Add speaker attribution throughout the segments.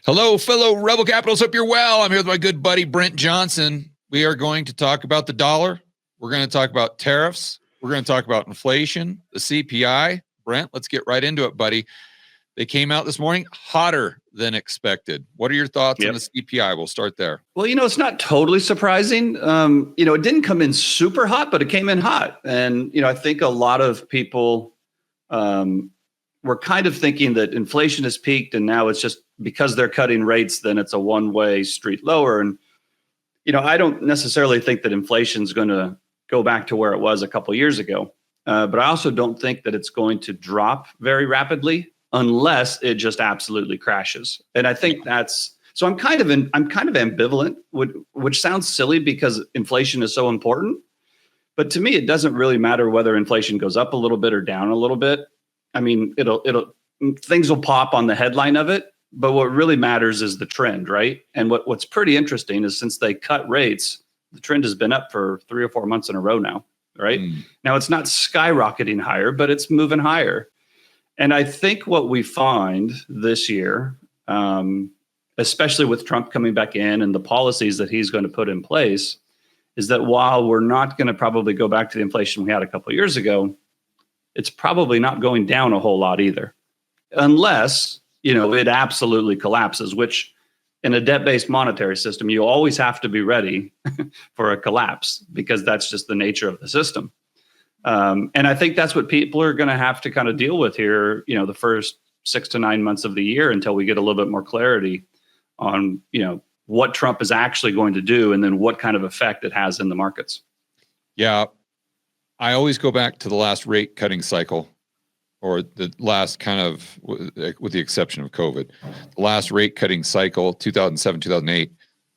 Speaker 1: Hello, fellow Rebel Capitals. Hope you're well. I'm here with my good buddy, Brent Johnson. We are going to talk about the dollar. We're going to talk about tariffs. We're going to talk about inflation, the CPI. Brent, let's get right into it, buddy. They came out this morning hotter than expected. What are your thoughts on the CPI? We'll start there.
Speaker 2: Well, it's not totally surprising. It didn't come in super hot, but it came in hot. And, I think a lot of people were kind of thinking that inflation has peaked and now it's just because they're cutting rates, then it's a one-way street lower. And, I don't necessarily think that inflation is going to go back to where it was a couple of years ago. But I also don't think that it's going to drop very rapidly unless it just absolutely crashes. And I think so I'm kind of ambivalent, which sounds silly because inflation is so important. But to me, it doesn't really matter whether inflation goes up a little bit or down a little bit. I mean, things will pop on the headline of it, but what really matters is the trend, right? And what's pretty interesting is since they cut rates, the trend has been up for 3 or 4 months in a row now, right? Now it's not skyrocketing higher, but it's moving higher. And I think what we find this year, especially with Trump coming back in and the policies that he's going to put in place, is that while we're not going to probably go back to the inflation we had a couple of years ago, it's probably not going down a whole lot either, unless, it absolutely collapses, which in a debt-based monetary system, you always have to be ready for a collapse because that's just the nature of the system. And I think that's what people are going to have to kind of deal with here, the first 6 to 9 months of the year until we get a little bit more clarity on, what Trump is actually going to do and then what kind of effect it has in the markets.
Speaker 1: Yeah. I always go back to the last rate cutting cycle, or the last kind of, with the exception of COVID, the last rate cutting cycle, 2007, 2008.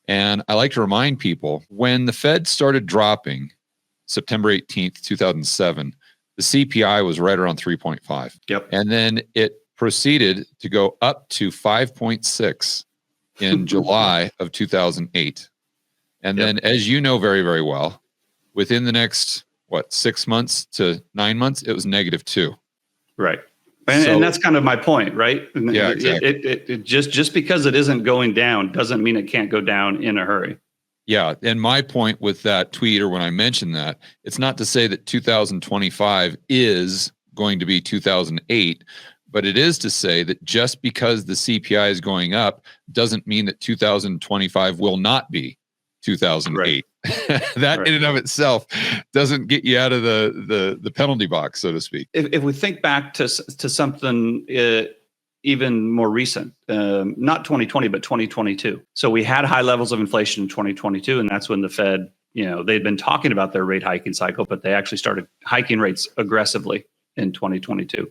Speaker 1: And I like to remind people when the Fed started dropping September 18th, 2007, the CPI was right around 3.5.
Speaker 2: Yep.
Speaker 1: And then it proceeded to go up to 5.6 in July of 2008. And then, as you know very, very well, within the next, 6 months to 9 months, it was -2.
Speaker 2: Right. And that's kind of my point, right?
Speaker 1: Yeah, exactly.
Speaker 2: It just because it isn't going down doesn't mean it can't go down in a hurry.
Speaker 1: Yeah. And my point with that tweet, or when I mentioned that, it's not to say that 2025 is going to be 2008, but it is to say that just because the CPI is going up doesn't mean that 2025 will not be 2008. Right. That in and of itself doesn't get you out of the penalty box, so to speak.
Speaker 2: If we think back to something even more recent, not 2020, but 2022. So we had high levels of inflation in 2022, and that's when the Fed, they'd been talking about their rate hiking cycle, but they actually started hiking rates aggressively in 2022.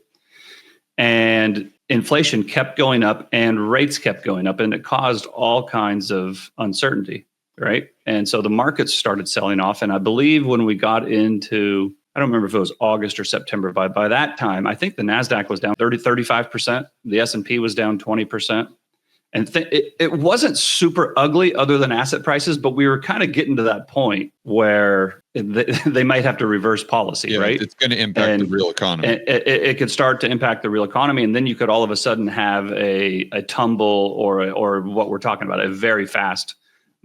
Speaker 2: And inflation kept going up and rates kept going up, and it caused all kinds of uncertainty. Right. And so the markets started selling off. And I believe when we got into, I don't remember if it was August or September, but by that time, I think the NASDAQ was down 35%. The S&P was down 20%. And it wasn't super ugly other than asset prices, but we were kind of getting to that point where they might have to reverse policy, right?
Speaker 1: It's going to impact the real economy.
Speaker 2: It could start to impact the real economy. And then you could all of a sudden have a tumble or what we're talking about, a very fast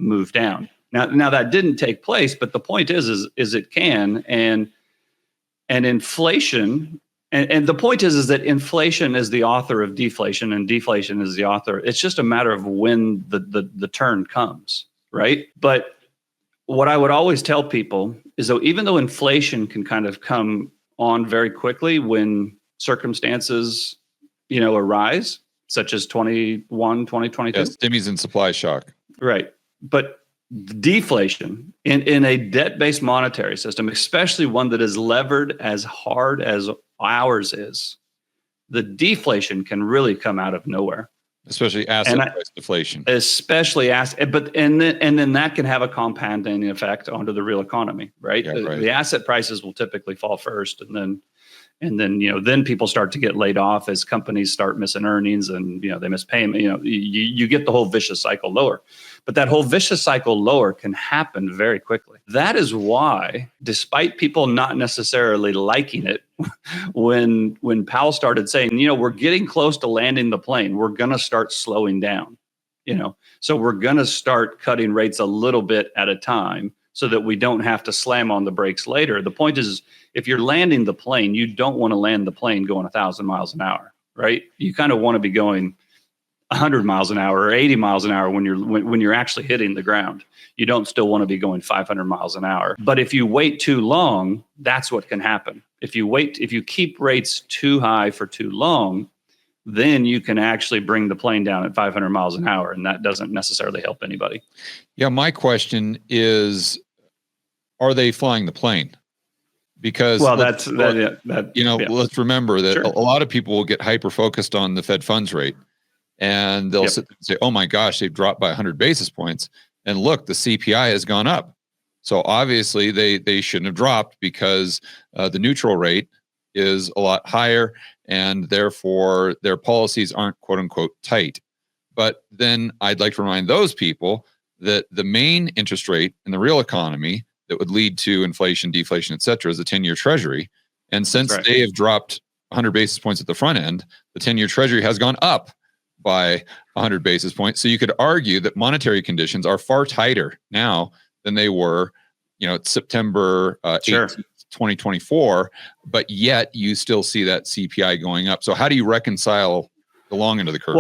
Speaker 2: move down. Now that didn't take place, but the point is it can, and inflation, and the point is that inflation is the author of deflation, and deflation is the author. It's just a matter of when the turn comes, right? But what I would always tell people is that even though inflation can kind of come on very quickly when circumstances, arise, such as 2022.
Speaker 1: Yes, stimmies and supply shock.
Speaker 2: Right. But deflation in a debt-based monetary system, especially one that is levered as hard as ours is, the deflation can really come out of nowhere.
Speaker 1: Especially asset price deflation.
Speaker 2: Especially and then that can have a compounding effect onto the real economy, right?
Speaker 1: Yeah, right.
Speaker 2: The asset prices will typically fall first, and then then people start to get laid off as companies start missing earnings, and they miss payment. You get the whole vicious cycle lower. But that whole vicious cycle lower can happen very quickly. That is why, despite people not necessarily liking it, when Powell started saying, we're getting close to landing the plane, we're going to start slowing down. So we're going to start cutting rates a little bit at a time so that we don't have to slam on the brakes later. The point is, if you're landing the plane, you don't want to land the plane going 1,000 miles an hour, right? You kind of want to be going 100 miles an hour or 80 miles an hour when you're actually hitting the ground. You don't still want to be going 500 miles an hour. But if you wait too long, that's what can happen. If you keep rates too high for too long, then you can actually bring the plane down at 500 miles an hour, and that doesn't necessarily help anybody.
Speaker 1: Yeah, my question is, are they flying the plane? Because let's remember that a lot of people will get hyper focused on the Fed funds rate, and they'll sit there and say, "Oh my gosh, they've dropped by 100 basis points." And look, the CPI has gone up. So obviously they shouldn't have dropped because the neutral rate is a lot higher, and therefore their policies aren't quote unquote tight. But then I'd like to remind those people that the main interest rate in the real economy that would lead to inflation, deflation, et cetera, is the 10-year treasury. And since they have dropped 100 basis points at the front end, the 10-year treasury has gone up by 100 basis points. So you could argue that monetary conditions are far tighter now than they were, September 18th, 2024, but yet you still see that CPI going up. So how do you reconcile the long end of the curve?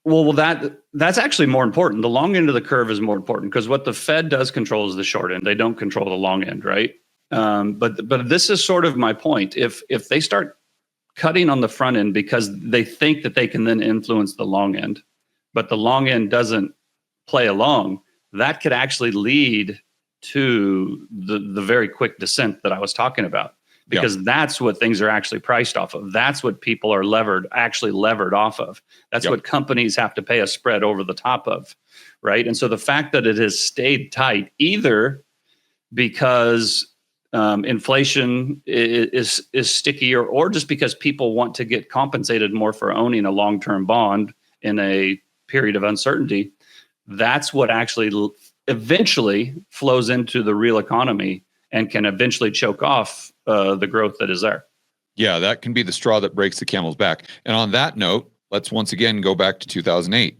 Speaker 2: Well, that's actually more important. The long end of the curve is more important because what the Fed does control is the short end. They don't control the long end, right? But this is sort of my point. If they start cutting on the front end because they think that they can then influence the long end, but the long end doesn't play along, that could actually lead to the very quick descent that I was talking about, because that's what things are actually priced off of. That's what people are levered off of. That's what companies have to pay a spread over the top of, right? And so the fact that it has stayed tight, either because inflation is stickier, or just because people want to get compensated more for owning a long-term bond in a period of uncertainty, that's what actually eventually flows into the real economy and can eventually choke off the growth that is there.
Speaker 1: Yeah, that can be the straw that breaks the camel's back. And on that note, let's once again go back to 2008.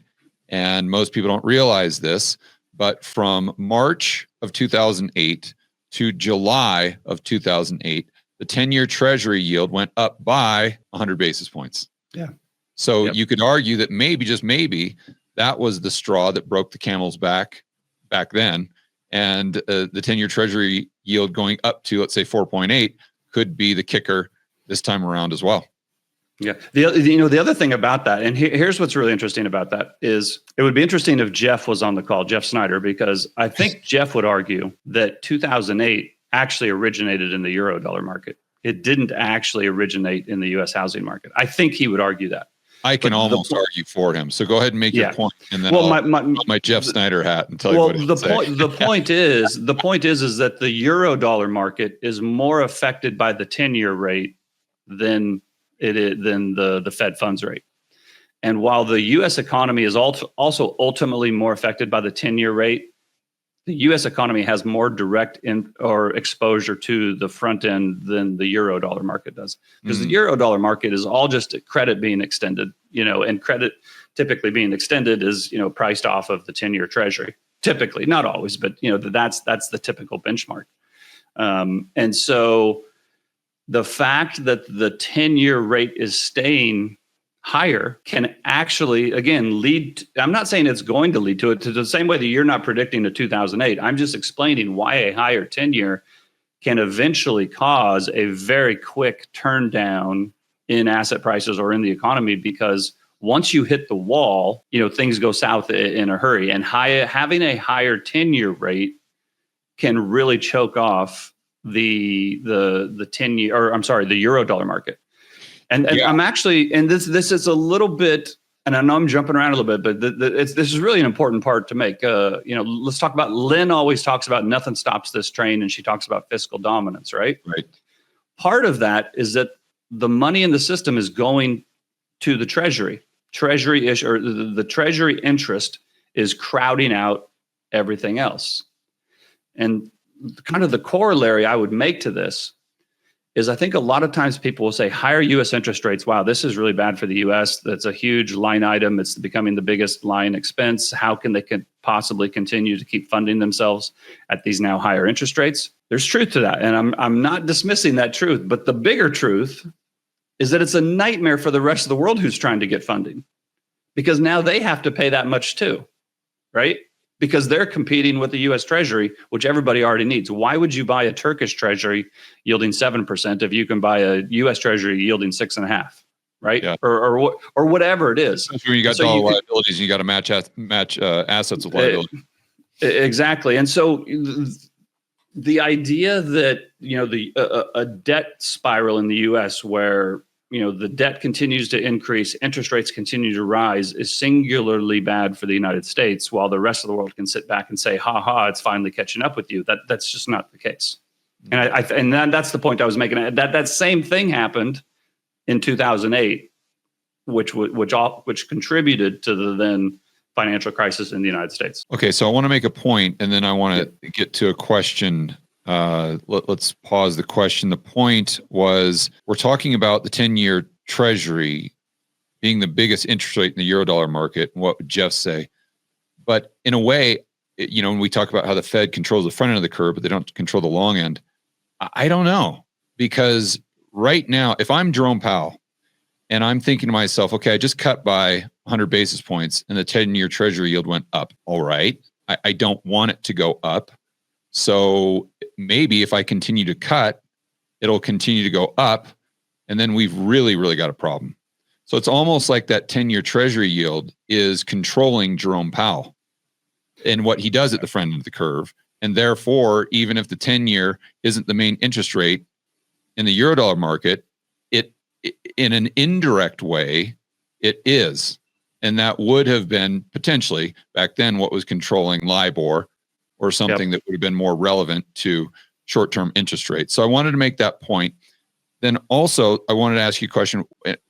Speaker 1: And most people don't realize this, but from March of 2008 to July of 2008, the 10-year treasury yield went up by 100 basis points.
Speaker 2: Yeah.
Speaker 1: So you could argue that maybe, just maybe, that was the straw that broke the camel's back then. And the 10-year treasury yield going up to, let's say, 4.8 could be the kicker this time around as well.
Speaker 2: Yeah. The other thing about that, and here's what's really interesting about that, is it would be interesting if Jeff was on the call, Jeff Snyder, because I think Jeff would argue that 2008 actually originated in the Eurodollar market. It didn't actually originate in the U.S. housing market. I think he would argue that.
Speaker 1: I can almost argue for him. So go ahead and make your point, and then I'll put my Jeff Snyder hat and tell you what
Speaker 2: the point is that the Eurodollar market is more affected by the 10-year rate than the Fed funds rate. And while the U.S. economy is also ultimately more affected by the 10-year rate, the U.S. economy has more direct exposure to the front end than the Eurodollar market does. Because the Eurodollar market is all just credit being extended, and credit typically being extended is, priced off of the 10-year treasury. Typically, not always, but that's the typical benchmark. And so the fact that the 10-year rate is staying higher can actually, again, I'm not saying it's going to lead to it to the same way that you're not predicting the 2008. I'm just explaining why a higher 10-year can eventually cause a very quick turn down in asset prices or in the economy, because once you hit the wall, things go south in a hurry. And having a higher 10-year rate can really choke off the 10-year, or I'm sorry, the Eurodollar market. And I'm actually, and this is a little bit, and I know I'm jumping around a little bit, but this is really an important part to make. Let's talk about, Lynn always talks about nothing stops this train, and she talks about fiscal dominance, right?
Speaker 1: Right.
Speaker 2: Part of that is that the money in the system is going to the treasury. The treasury interest is crowding out everything else. And kind of the corollary I would make to this is I think a lot of times people will say higher U.S. interest rates. Wow, this is really bad for the U.S. That's a huge line item. It's becoming the biggest line expense. How can they possibly continue to keep funding themselves at these now higher interest rates? There's truth to that, and I'm not dismissing that truth. But the bigger truth is that it's a nightmare for the rest of the world who's trying to get funding, because now they have to pay that much too, right? Because they're competing with the U.S. Treasury, which everybody already needs. Why would you buy a Turkish Treasury yielding 7% if you can buy a U.S. Treasury yielding 6.5%, right?
Speaker 1: Yeah.
Speaker 2: Or whatever it is.
Speaker 1: That's where you got dollar liabilities, and you got to match assets with liabilities.
Speaker 2: Exactly, and so the idea that a debt spiral in the U.S. where the debt continues to increase, interest rates continue to rise, is singularly bad for the United States, while the rest of the world can sit back and say, ha ha, it's finally catching up with you. That's just not the case. And that's the point I was making. That same thing happened in 2008, which contributed to the then financial crisis in the United States.
Speaker 1: Okay, so I want to make a point, and then I want to get to a question. Let's pause the question. The point was, we're talking about the 10-year Treasury being the biggest interest rate in the Eurodollar market. And what would Jeff say? But in a way, when we talk about how the Fed controls the front end of the curve, but they don't control the long end, I don't know. Because right now, if I'm Jerome Powell and I'm thinking to myself, okay, I just cut by 100 basis points and the 10-year Treasury yield went up. All right. I don't want it to go up. So maybe if I continue to cut, it'll continue to go up. And then we've really, really got a problem. So it's almost like that 10-year Treasury yield is controlling Jerome Powell and what he does at the front end of the curve. And therefore, even if the 10-year isn't the main interest rate in the Eurodollar market, it in an indirect way, it is. And that would have been potentially back then what was controlling LIBOR, or something that would have been more relevant to short-term interest rates. So I wanted to make that point. Then also, I wanted to ask you a question.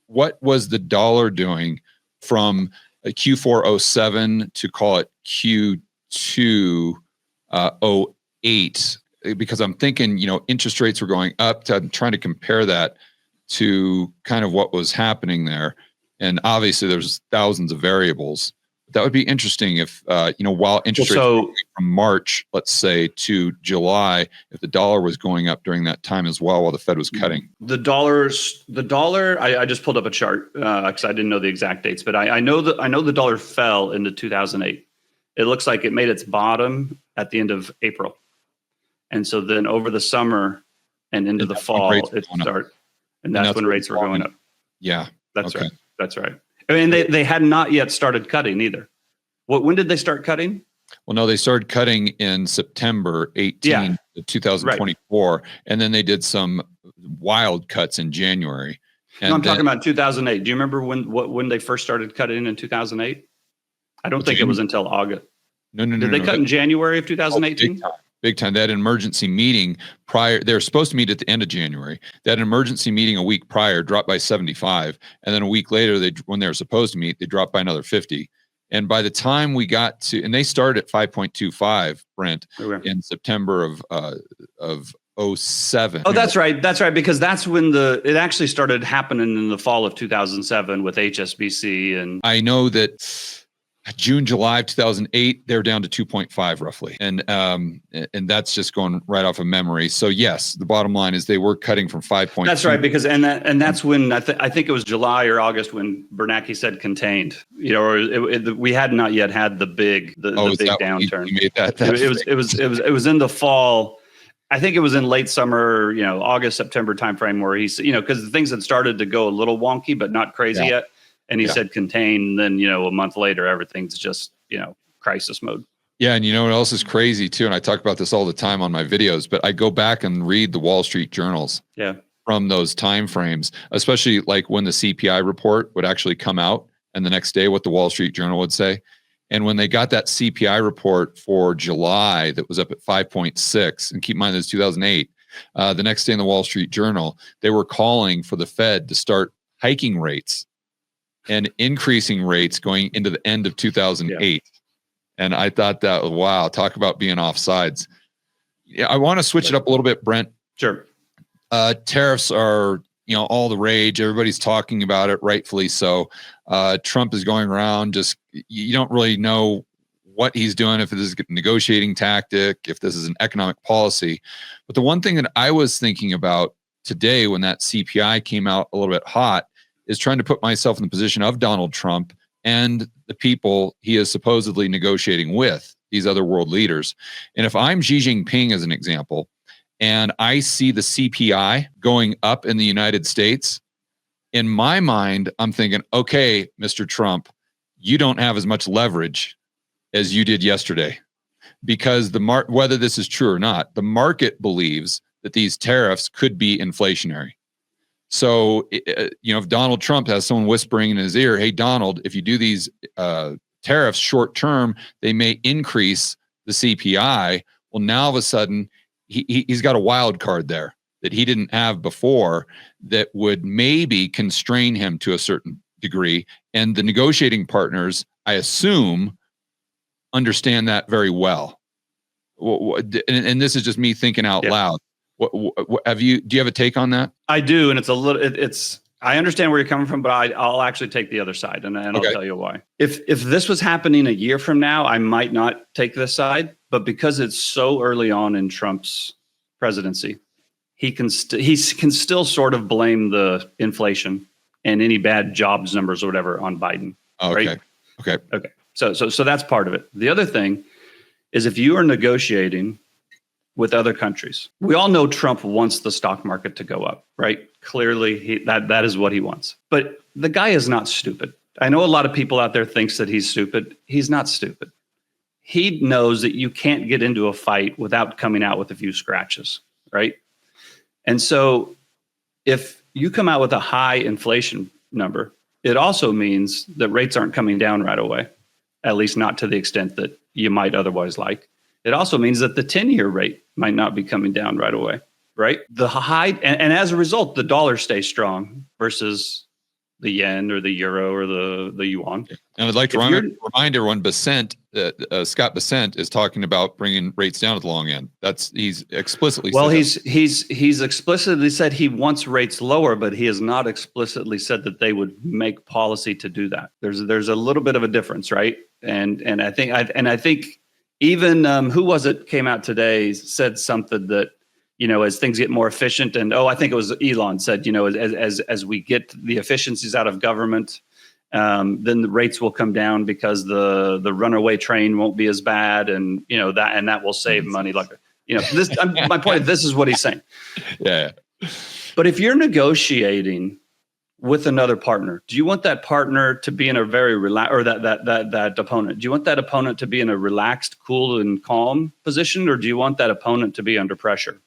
Speaker 1: What was the dollar doing from a Q4 07 to call it Q2 08? Because I'm thinking, interest rates were going up. I'm trying to compare that to kind of what was happening there. And obviously, there's thousands of variables. That would be interesting if, while interest rates were going from March, let's say, to July, if the dollar was going up during that time as well while the Fed was cutting.
Speaker 2: The dollar, I just pulled up a chart because I didn't know the exact dates, but I know the dollar fell into 2008. It looks like it made its bottom at the end of April. And so then over the summer and into the fall, it started. And that's when rates were going up.
Speaker 1: Yeah.
Speaker 2: That's right. That's right. I mean, they had not yet started cutting either. When did they start cutting?
Speaker 1: Well, no, they started cutting in September 18, 2024. Right. And then they did some wild cuts in January. And
Speaker 2: no, I'm talking about 2008. Do you remember when they first started cutting in 2008? I don't think it was until August.
Speaker 1: No.
Speaker 2: Did they cut in January of 2018?
Speaker 1: Big time. They had an emergency meeting prior. They were supposed to meet at the end of January. They had an emergency meeting a week prior, dropped by 75. And then a week later, when they were supposed to meet, they dropped by another 50. And by the time we got to, and they started at 5.25, Brent, in September of 07.
Speaker 2: Oh, that's right. That's right. Because that's when it actually started happening in the fall of 2007 with HSBC. And
Speaker 1: I know that June, July of 2008, they're down to 2.5 roughly. And that's just going right off of memory. So yes, the bottom line is they were cutting from 5.2.
Speaker 2: That's right. Because, and that's when I think it was July or August when Bernanke said contained, we had not yet had the big downturn.
Speaker 1: You made that
Speaker 2: it was in the fall. I think it was in late summer, August, September timeframe where he's, because things had started to go a little wonky, but not crazy yet. And he said contain, then, a month later, everything's just, crisis mode.
Speaker 1: Yeah. And you know what else is crazy too? And I talk about this all the time on my videos, but I go back and read the Wall Street journals from those time frames, especially like when the CPI report would actually come out and the next day what the Wall Street Journal would say. And when they got that CPI report for July that was up at 5.6, and keep in mind this is 2008, the next day in the Wall Street Journal, they were calling for the Fed to start hiking rates and increasing rates going into the end of 2008. Yeah. And I thought that, wow, talk about being off sides. Yeah, I want to switch it up a little bit, Brent.
Speaker 2: Sure.
Speaker 1: Tariffs are, all the rage. Everybody's talking about it, rightfully so. Trump is going around you don't really know what he's doing, if this is a negotiating tactic, if this is an economic policy. But the one thing that I was thinking about today when that CPI came out a little bit hot is trying to put myself in the position of Donald Trump and the people he is supposedly negotiating with, these other world leaders. And if I'm Xi Jinping, as an example, and I see the CPI going up in the United States, in my mind, I'm thinking, okay, Mr. Trump, you don't have as much leverage as you did yesterday, because whether this is true or not, the market believes that these tariffs could be inflationary. So, if Donald Trump has someone whispering in his ear, hey, Donald, if you do these tariffs short term, they may increase the CPI. Well, now all of a sudden, he's got a wild card there that he didn't have before that would maybe constrain him to a certain degree. And the negotiating partners, I assume, understand that very well. And this is just me thinking out loud. Do you have a take on that?
Speaker 2: I do. And I understand where you're coming from, but I'll actually take the other side, and I'll tell you why. If this was happening a year from now, I might not take this side, but because it's so early on in Trump's presidency, he can still sort of blame the inflation and any bad jobs numbers or whatever on Biden.
Speaker 1: Okay.
Speaker 2: Right? Okay. So that's part of it. The other thing is, if you are negotiating with other countries, we all know Trump wants the stock market to go up, right? Clearly, that is what he wants. But the guy is not stupid. I know a lot of people out there thinks that he's stupid. He's not stupid. He knows that you can't get into a fight without coming out with a few scratches, right? And so if you come out with a high inflation number, it also means that rates aren't coming down right away, at least not to the extent that you might otherwise like. It also means that the 10-year rate might not be coming down right away, right? The high, and as a result, the dollar stays strong versus the yen or the euro or the yuan.
Speaker 1: And I'd like to remind everyone, Scott Bessent is talking about bringing rates down at the long end. He's explicitly said
Speaker 2: he's explicitly said he wants rates lower, but he has not explicitly said that they would make policy to do that. There's a little bit of a difference, right? And I think even who was it came out today said something that, as things get more efficient, and I think it was Elon said, as we get the efficiencies out of government, then the rates will come down because the runaway train won't be as bad, and that will save money. Like, my point is, this is what he's saying.
Speaker 1: Yeah.
Speaker 2: But if you're negotiating with another partner, do you want that partner to be in a very or that opponent? Do you want that opponent to be in a relaxed, cool, and calm position, or do you want that opponent to be under pressure?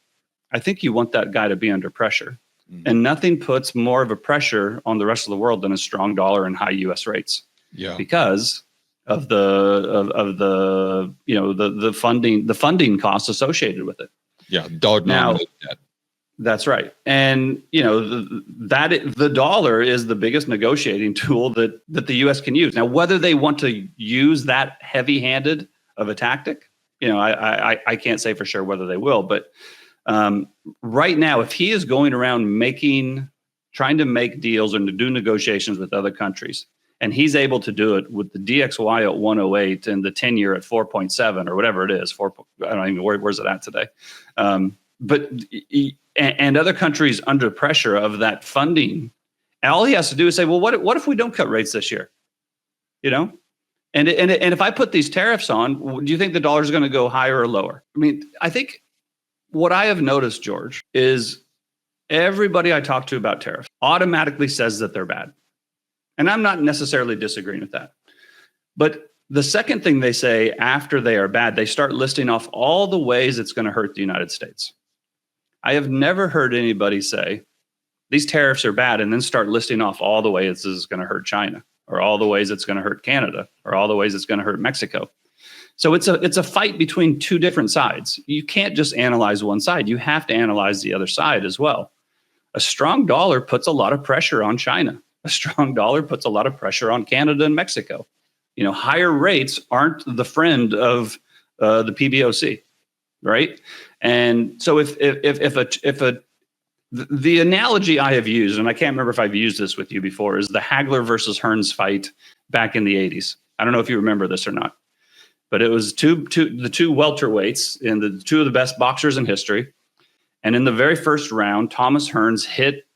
Speaker 2: I think you want that guy to be under pressure. Mm-hmm. And nothing puts more of a pressure on the rest of the world than a strong dollar and high U.S. rates. Yeah, because of the funding costs associated with it.
Speaker 1: Yeah, dollar-denominated debt.
Speaker 2: That's right. And, the dollar is the biggest negotiating tool that the U.S. can use. Now, whether they want to use that heavy-handed of a tactic, I can't say for sure whether they will. But right now, if he is going around trying to make deals and to do negotiations with other countries, and he's able to do it with the DXY at 108 and the 10-year at 4.7 or whatever it is, I don't even where's it at today. And other countries under pressure of that funding, and all he has to do is say, well, what if we don't cut rates this year? And if I put these tariffs on, do you think the dollar is going to go higher or lower? I mean, I think what I have noticed, George, is everybody I talk to about tariffs automatically says that they're bad. And I'm not necessarily disagreeing with that. But the second thing they say after they are bad, they start listing off all the ways it's going to hurt the United States. I have never heard anybody say these tariffs are bad and then start listing off all the ways this is going to hurt China, or all the ways it's going to hurt Canada, or all the ways it's going to hurt Mexico. So it's a fight between two different sides. You can't just analyze one side. You have to analyze the other side as well. A strong dollar puts a lot of pressure on China. A strong dollar puts a lot of pressure on Canada and Mexico. Higher rates aren't the friend of the PBOC, right? And so if The analogy I have used, and I can't remember if I've used this with you before, is the Hagler versus Hearns fight back in the 80s. I don't know if you remember this or not, but it was the two welterweights and the two of the best boxers in history. And in the very first round, Thomas Hearns hit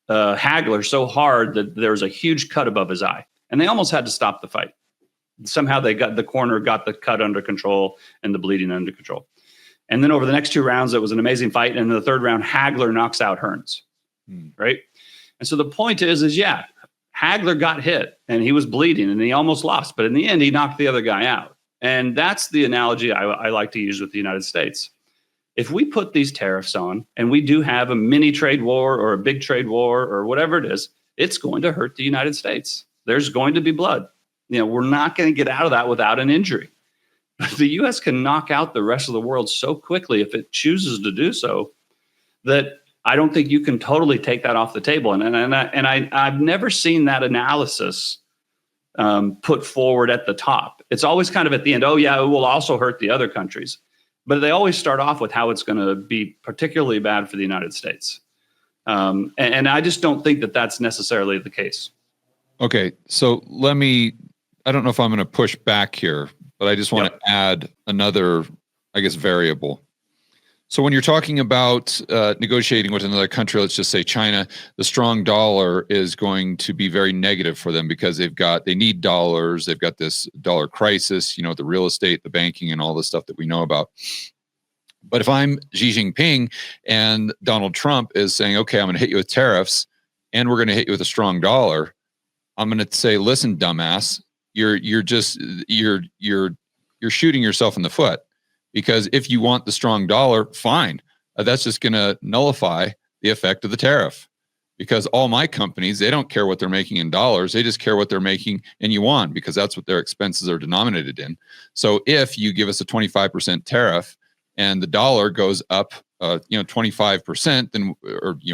Speaker 2: Hagler so hard that there was a huge cut above his eye, and they almost had to stop the fight. Somehow the corner got the cut under control and the bleeding under control. And then over the next two rounds, it was an amazing fight. And in the third round, Hagler knocks out Hearns, right? And so the point is, yeah, Hagler got hit and he was bleeding and he almost lost. But in the end, he knocked the other guy out. And that's the analogy I like to use with the United States. If we put these tariffs on and we do have a mini trade war or a big trade war or whatever it is, it's going to hurt the United States. There's going to be blood. We're not going to get out of that without an injury. The U.S. can knock out the rest of the world so quickly if it chooses to do so that I don't think you can totally take that off the table. And I've never seen that analysis put forward at the top. It's always kind of at the end. Oh, yeah, it will also hurt the other countries. But they always start off with how it's going to be particularly bad for the United States. And I just don't think that that's necessarily the case.
Speaker 1: Okay, so I don't know if I'm going to push back here, but I just want to add another, I guess, variable. So when you're talking about negotiating with another country, let's just say China, the strong dollar is going to be very negative for them because they need dollars. They've got this dollar crisis, the real estate, the banking, and all the stuff that we know about. But if I'm Xi Jinping and Donald Trump is saying, okay, I'm going to hit you with tariffs and we're going to hit you with a strong dollar, I'm going to say, listen, dumbass, you're shooting yourself in the foot. Because if you want the strong dollar, fine. That's just going to nullify the effect of the tariff. Because all my companies, they don't care what they're making in dollars. They just care what they're making in yuan because that's what their expenses are denominated in. So if you give us a 25% tariff and the dollar goes up, 25%, then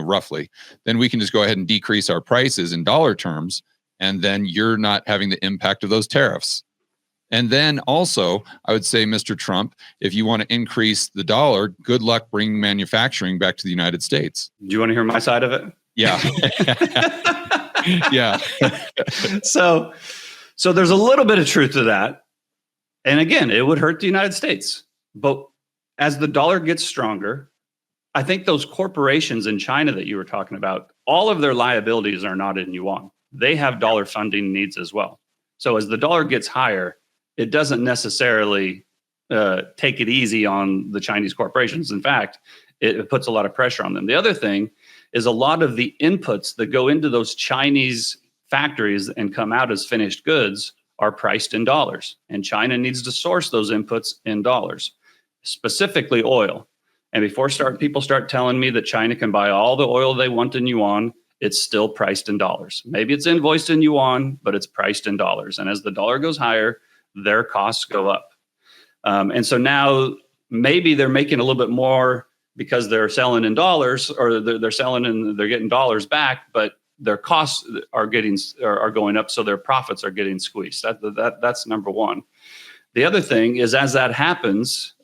Speaker 1: roughly, then we can just go ahead and decrease our prices in dollar terms, and then you're not having the impact of those tariffs. And then also, I would say, Mr. Trump, if you want to increase the dollar, good luck bringing manufacturing back to the United States.
Speaker 2: Do you want to hear my side of it?
Speaker 1: Yeah. Yeah.
Speaker 2: So there's a little bit of truth to that. And again, it would hurt the United States. But as the dollar gets stronger, I think those corporations in China that you were talking about, all of their liabilities are not in yuan. They have dollar funding needs as well. So as the dollar gets higher, it doesn't necessarily take it easy on the Chinese corporations. In fact, it puts a lot of pressure on them. The other thing is a lot of the inputs that go into those Chinese factories and come out as finished goods are priced in dollars. And China needs to source those inputs in dollars, specifically oil. And before people start telling me that China can buy all the oil they want in yuan, it's still priced in dollars. Maybe it's invoiced in yuan, but it's priced in dollars. And as the dollar goes higher, their costs go up. And so now maybe they're making a little bit more because they're selling in dollars, or they're selling and they're getting dollars back, but their costs are going up, so their profits are getting squeezed. That's number one. The other thing is, as that happens,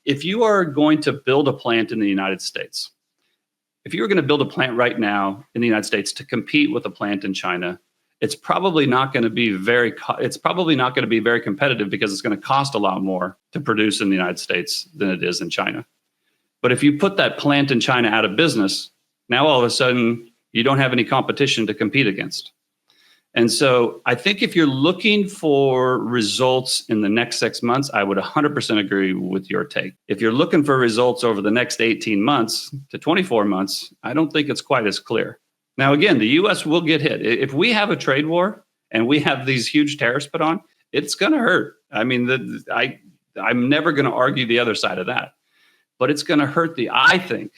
Speaker 2: if you are going to build a plant in the United States, if you were going to build a plant right now in the United States to compete with a plant in China, it's probably not going to be very competitive because it's going to cost a lot more to produce in the United States than it is in China. But if you put that plant in China out of business, now all of a sudden you don't have any competition to compete against. And so I think if you're looking for results in the next 6 months, I would 100% agree with your take. If you're looking for results over the next 18 months to 24 months, I don't think it's quite as clear. Now, again, the U.S. will get hit. If we have a trade war and we have these huge tariffs put on, it's going to hurt. I mean, I'm never going to argue the other side of that. But it's going to hurt I think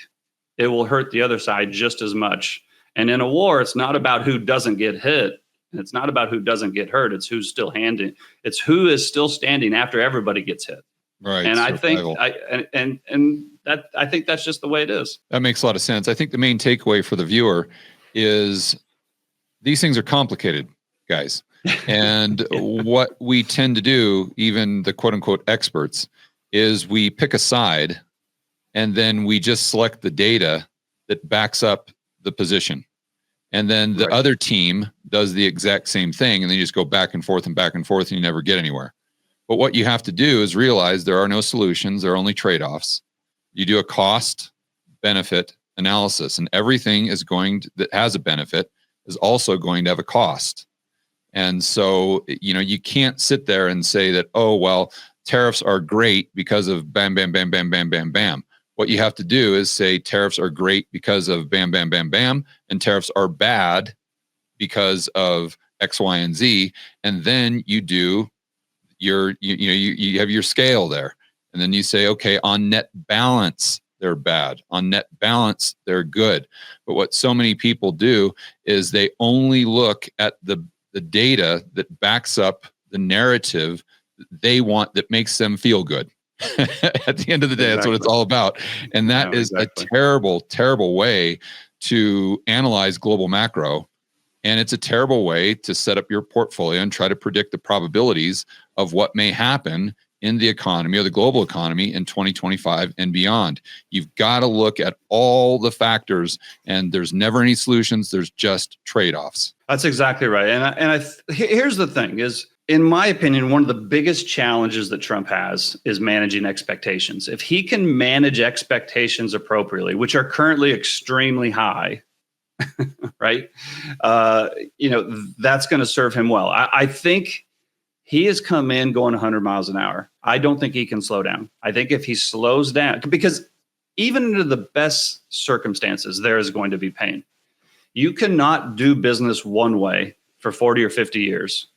Speaker 2: it will hurt the other side just as much. And in a war, it's not about who doesn't get hit. It's not about who doesn't get hurt. It's who's still handing. It's who is still standing after everybody gets hit.
Speaker 1: Right.
Speaker 2: And I think I think that's just the way it is.
Speaker 1: That makes a lot of sense. I think the main takeaway for the viewer is these things are complicated, guys. And what we tend to do, even the quote unquote experts, is we pick a side and then we just select the data that backs up the position. And then the other team does the exact same thing, and then you just go back and forth, and you never get anywhere. But what you have to do is realize there are no solutions, there are only trade-offs. You do a cost benefit analysis, and everything that has a benefit is also going to have a cost. And so, you can't sit there and say that, oh, well, tariffs are great because of bam, bam, bam, bam, bam, bam, bam. What you have to do is say tariffs are great because of bam, bam, bam, bam, and tariffs are bad because of X, Y, and Z. And then you do you have your scale there. And then you say, okay, on net balance, they're bad. On net balance, they're good. But what so many people do is they only look at the data that backs up the narrative they want, that makes them feel good. At the end of the day, that's what it's all about. And that is a terrible, terrible way to analyze global macro. And it's a terrible way to set up your portfolio and try to predict the probabilities of what may happen in the economy or the global economy in 2025 and beyond. You've got to look at all the factors, and there's never any solutions. There's just trade-offs.
Speaker 2: That's exactly right. And here's the thing is, in my opinion, one of the biggest challenges that Trump has is managing expectations. If he can manage expectations appropriately, which are currently extremely high, right? That's going to serve him well. I think he has come in going 100 miles an hour. I don't think he can slow down. I think if he slows down, because even under the best circumstances, there is going to be pain. You cannot do business one way for 40 or 50 years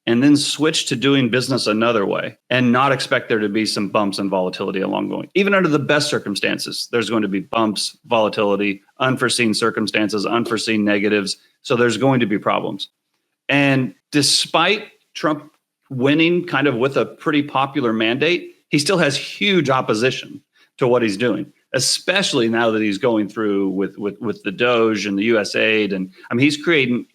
Speaker 2: and then switch to doing business another way and not expect there to be some bumps and volatility along the way. Even under the best circumstances, there's going to be bumps, volatility, unforeseen circumstances, unforeseen negatives. So there's going to be problems. And despite Trump winning kind of with a pretty popular mandate, he still has huge opposition to what he's doing, especially now that he's going through with the Doge and the US aid. And I mean, he's creating.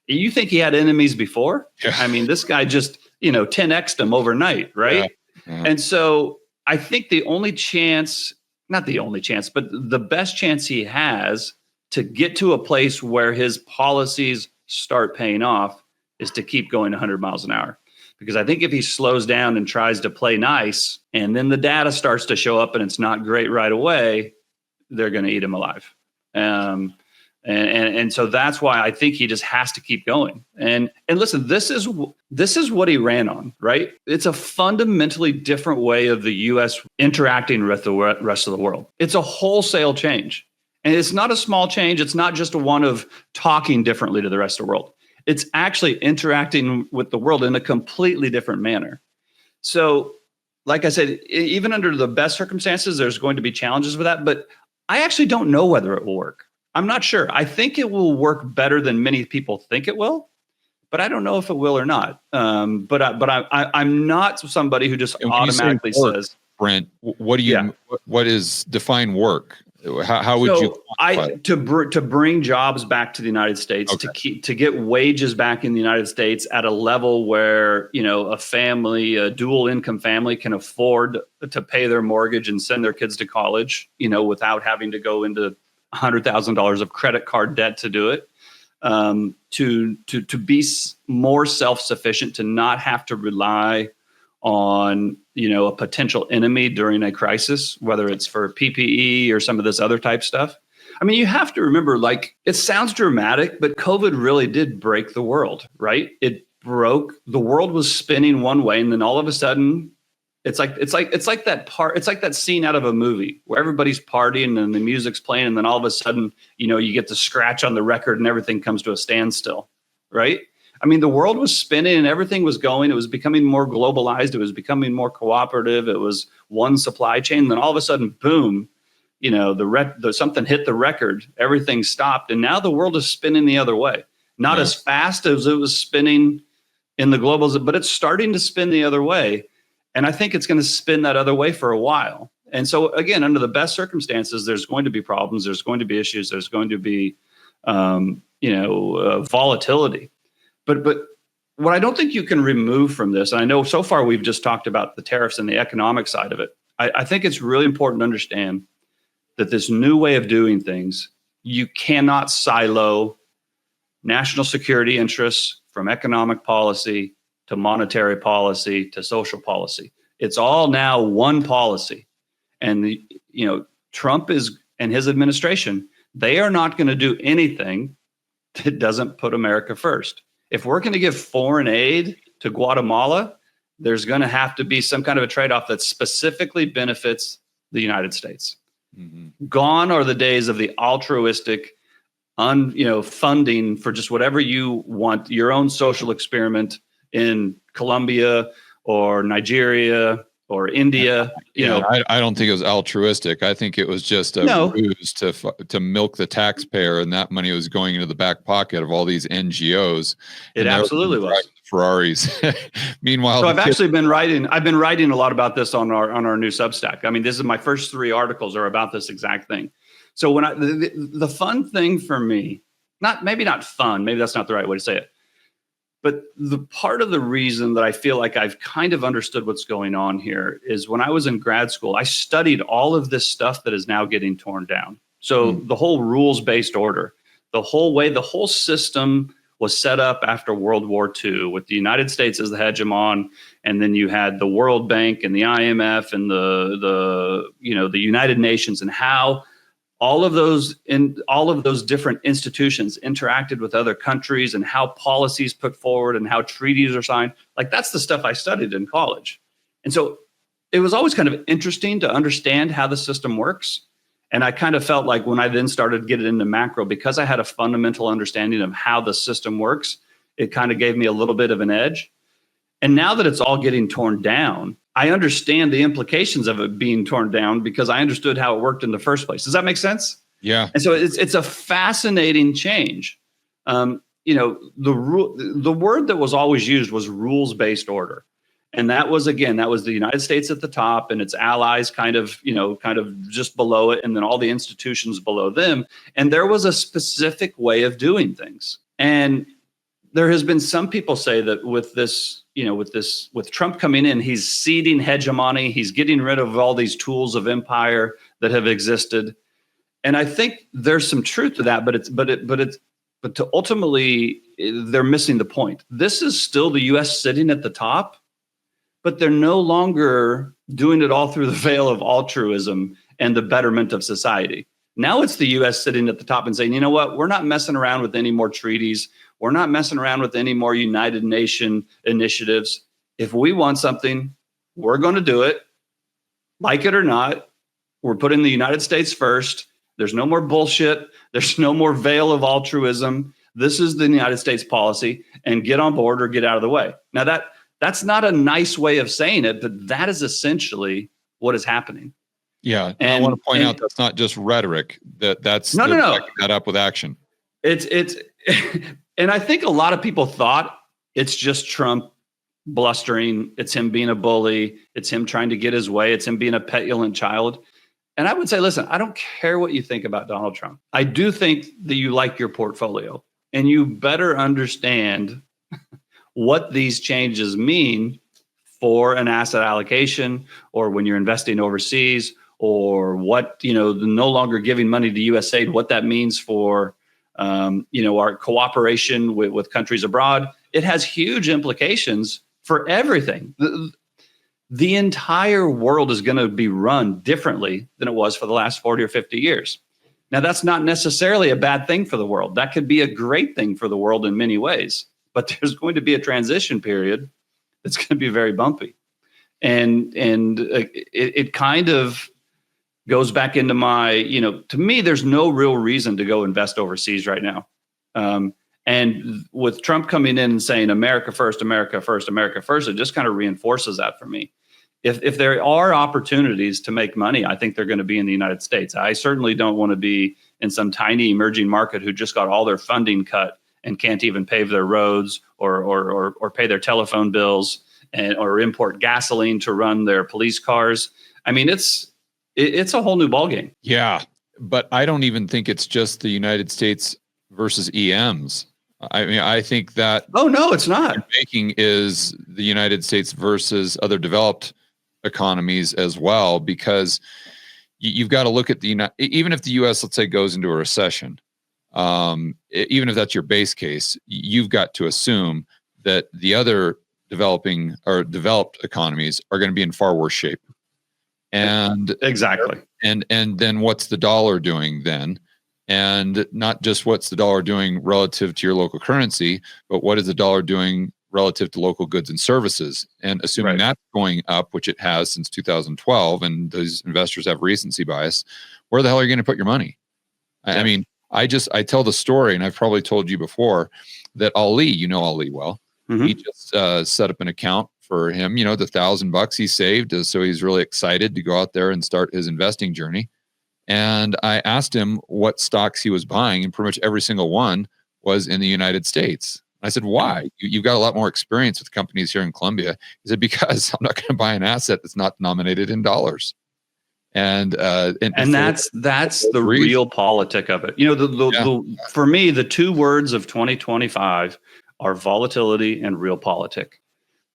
Speaker 2: You think he had enemies before? Yeah. I mean, this guy just, 10x'd him overnight, right? Yeah. Yeah. And so I think the only chance, not the only chance, but the best chance he has to get to a place where his policies start paying off is to keep going 100 miles an hour. Because I think if he slows down and tries to play nice, and then the data starts to show up and it's not great right away, they're going to eat him alive. And so that's why I think he just has to keep going. And listen, this is what he ran on, right? It's a fundamentally different way of the U.S. interacting with the rest of the world. It's a wholesale change. And it's not a small change. It's not just one of talking differently to the rest of the world. It's actually interacting with the world in a completely different manner. So, like I said, even under the best circumstances, there's going to be challenges with that. But I actually don't know whether it will work. I'm not sure. I think it will work better than many people think it will, but I don't know if it will or not. But I'm not somebody who just automatically says,
Speaker 1: Brent, what do you? What is define work? How would you?
Speaker 2: To bring jobs back to the United States, to get wages back in the United States at a level where a family, a dual income family, can afford to pay their mortgage and send their kids to college, without having to go into $100,000 of credit card debt to do it, to be more self-sufficient, to not have to rely on, a potential enemy during a crisis, whether it's for PPE or some of this other type stuff. I mean, you have to remember, it sounds dramatic, but COVID really did break the world, right? The world was spinning one way, and then all of a sudden, It's like that scene out of a movie where everybody's partying and the music's playing, and then all of a sudden, you get the scratch on the record and everything comes to a standstill, right? I mean, the world was spinning and everything was going. It was becoming more globalized. It was becoming more cooperative. It was one supply chain. Then all of a sudden, boom, something hit the record. Everything stopped, and now the world is spinning the other way. Not as fast as it was spinning in the globals, but it's starting to spin the other way. And I think it's going to spin that other way for a while. And so, again, under the best circumstances, there's going to be problems. There's going to be issues. There's going to be, volatility. But what I don't think you can remove from this, and I know so far we've just talked about the tariffs and the economic side of it. I think it's really important to understand that this new way of doing things you cannot silo national security interests from economic policy to monetary policy to social policy. It's all now one policy. And Trump and his administration, they are not going to do anything that doesn't put America first. If we're going to give foreign aid to Guatemala, there's going to have to be some kind of a trade-off that specifically benefits the United States. Mm-hmm. Gone are the days of the altruistic funding for just whatever you want, your own social experiment in Colombia or Nigeria or India.
Speaker 1: I don't think it was altruistic. I think it was just a ruse to milk the taxpayer, and that money was going into the back pocket of all these NGOs.
Speaker 2: It absolutely was.
Speaker 1: Ferraris. Meanwhile,
Speaker 2: so I've been writing a lot about this on our new Substack. I mean, this is my first 3 articles are about this exact thing. So when the fun thing for me, maybe not fun, maybe that's not the right way to say it, but the part of the reason that I feel like I've kind of understood what's going on here is when I was in grad school, I studied all of this stuff that is now getting torn down. So the whole rules-based order, the whole system was set up after World War II with the United States as the hegemon, and then you had the World Bank and the IMF and the United Nations, and how all of those different institutions interacted with other countries and how policies put forward and how treaties are signed. Like, that's the stuff I studied in college. And so it was always kind of interesting to understand how the system works. And I kind of felt like when I then started getting into macro, because I had a fundamental understanding of how the system works, it kind of gave me a little bit of an edge. And now that it's all getting torn down, I understand the implications of it being torn down because I understood how it worked in the first place. Does that make sense?
Speaker 1: Yeah.
Speaker 2: And so it's a fascinating change. The word that was always used was rules-based order. And that was the United States at the top and its allies kind of just below it, and then all the institutions below them. And there was a specific way of doing things. And there has been some people say that with Trump coming in, he's ceding hegemony. He's getting rid of all these tools of empire that have existed. And I think there's some truth to that, but to ultimately they're missing the point. This is still the U.S. sitting at the top, but they're no longer doing it all through the veil of altruism and the betterment of society. Now it's the U.S. sitting at the top and saying, you know what, we're not messing around with any more treaties. We're not messing around with any more United Nation initiatives. If we want something, we're going to do it. Like it or not, we're putting the United States first. There's no more bullshit. There's no more veil of altruism. This is the United States policy, and get on board or get out of the way. Now that's not a nice way of saying it, but that is essentially what is happening.
Speaker 1: Yeah. And I want to point out that's not just rhetoric. That's
Speaker 2: no.
Speaker 1: backing that up with action.
Speaker 2: It's and I think a lot of people thought it's just Trump blustering. It's him being a bully. It's him trying to get his way. It's him being a petulant child. And I would say, listen, I don't care what you think about Donald Trump. I do think that you like your portfolio, and you better understand what these changes mean for an asset allocation, or when you're investing overseas, or what, the no longer giving money to USAID, what that means for our cooperation with countries abroad. It has huge implications for everything. The entire world is going to be run differently than it was for the last 40 or 50 years. Now, that's not necessarily a bad thing for the world. That could be a great thing for the world in many ways. But there's going to be a transition period that's going to be very bumpy. And it kind of goes back into my, to me, there's no real reason to go invest overseas right now. And with Trump coming in and saying America first, America first, America first, it just kind of reinforces that for me. If there are opportunities to make money, I think they're going to be in the United States. I certainly don't want to be in some tiny emerging market who just got all their funding cut and can't even pave their roads or pay their telephone bills or import gasoline to run their police cars. I mean, it's a whole new ballgame.
Speaker 1: Yeah, but I don't even think it's just the United States versus EMs. I mean, I think that
Speaker 2: no, it's not.
Speaker 1: Making is the United States versus other developed economies as well, because you've got to look at even if the U.S., let's say, goes into a recession, even if that's your base case, you've got to assume that the other developing or developed economies are going to be in far worse shape. And
Speaker 2: exactly.
Speaker 1: And then what's the dollar doing then? And not just what's the dollar doing relative to your local currency, but what is the dollar doing relative to local goods and services? And assuming that's going up, which it has since 2012, and those investors have recency bias, where the hell are you going to put your money? I mean, I tell the story, and I've probably told you before, that Ali, you know Ali well, he just set up an account for him, the $1,000 he saved. So he's really excited to go out there and start his investing journey. And I asked him what stocks he was buying, and pretty much every single one was in the United States. I said, why? You've got a lot more experience with companies here in Colombia. He said, because I'm not going to buy an asset that's not denominated in dollars. And
Speaker 2: that's the real politic of it. For me, the two words of 2025 are volatility and realpolitik.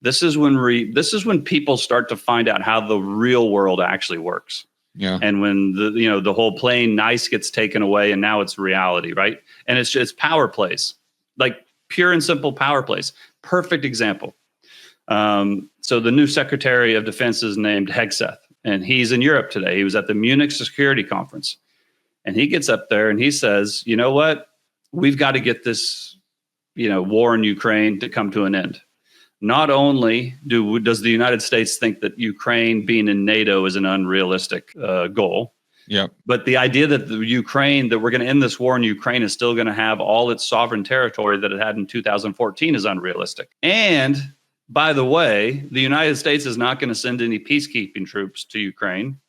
Speaker 2: This is when people start to find out how the real world actually works.
Speaker 1: Yeah.
Speaker 2: And when the whole playing nice gets taken away, and now it's reality, right? And it's power plays, like pure and simple power plays. Perfect example. So the new Secretary of Defense is named Hegseth, and he's in Europe today. He was at the Munich Security Conference, and he gets up there and he says, "You know what? We've got to get this, war in Ukraine to come to an end." Not only does the United States think that Ukraine being in NATO is an unrealistic goal, but the idea that that we're going to end this war in Ukraine is still going to have all its sovereign territory that it had in 2014 is unrealistic. And by the way, the United States is not going to send any peacekeeping troops to Ukraine.